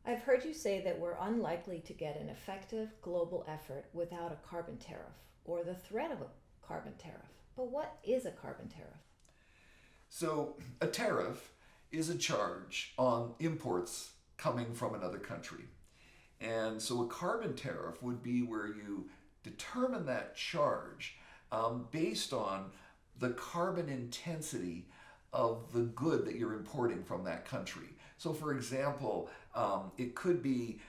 I've heard you say that we're unlikely to get an effective global effort without a carbon tariff or the threat of a carbon tariff. But what is a carbon tariff? So, a tariff is a charge on imports coming from another country. And so, a carbon tariff would be where you determine that charge based on the carbon intensity of the good that you're importing from that country. So, for example, it could be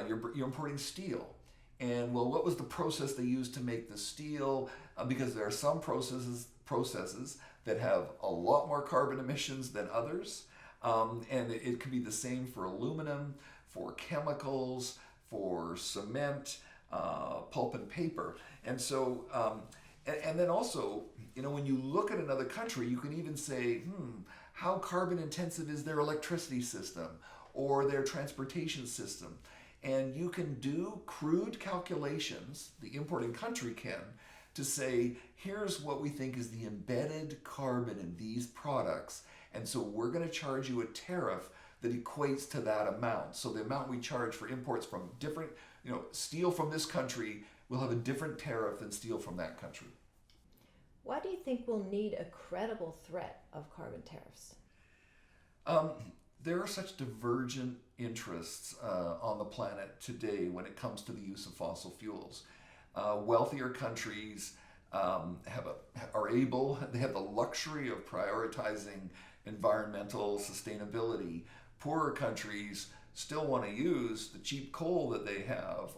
you're importing steel. And well, what was the process they used to make the steel? Because there are some processes that have a lot more carbon emissions than others. And it could be the same for aluminum, for chemicals, for cement, pulp and paper. And so, and then also, when you look at another country, you can even say, how carbon intensive is their electricity system or their transportation system? And you can do crude calculations, the importing country can, to say, here's what we think is the embedded carbon in these products. And so we're going to charge you a tariff that equates to that amount. So the amount we charge for imports from different, steel from this country will have a different tariff than steel from that country. Why do you think we'll need a credible threat of carbon tariffs? There are such divergent interests on the planet today when it comes to the use of fossil fuels. Wealthier countries they have the luxury of prioritizing environmental sustainability. Poorer countries still want to use the cheap coal that they have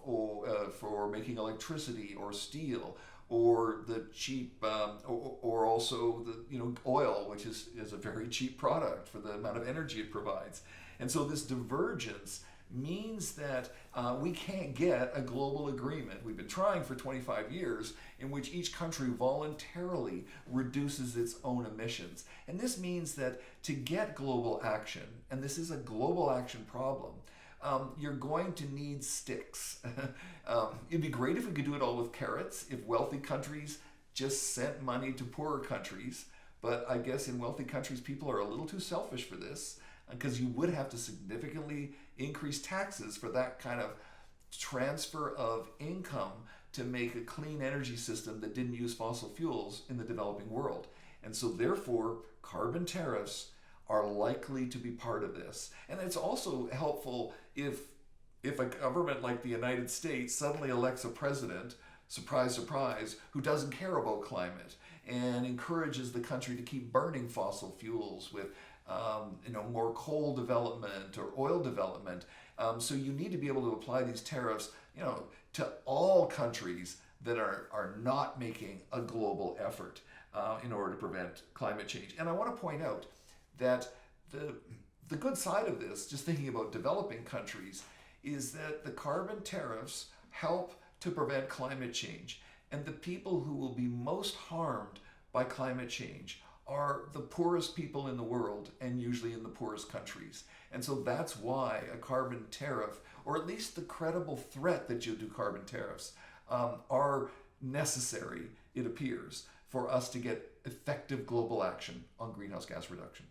for making electricity or steel, or the cheap, or also the oil, which is a very cheap product for the amount of energy it provides. And so this divergence means that we can't get a global agreement. We've been trying for 25 years in which each country voluntarily reduces its own emissions. And this means that to get global action, and this is a global action problem, you're going to need sticks. It'd be great if we could do it all with carrots, if wealthy countries just sent money to poorer countries. But I guess in wealthy countries, people are a little too selfish for this, because you would have to significantly increase taxes for that kind of transfer of income to make a clean energy system that didn't use fossil fuels in the developing world. And so therefore, carbon tariffs are likely to be part of this. And it's also helpful if a government like the United States suddenly elects a president, surprise, surprise, who doesn't care about climate and encourages the country to keep burning fossil fuels with more coal development or oil development. So you need to be able to apply these tariffs, to all countries that are not making a global effort in order to prevent climate change. And I want to point out that the good side of this, just thinking about developing countries, is that the carbon tariffs help to prevent climate change. And the people who will be most harmed by climate change are the poorest people in the world, and usually in the poorest countries. And so that's why a carbon tariff, or at least the credible threat that you'll do carbon tariffs, are necessary, it appears, for us to get effective global action on greenhouse gas reduction.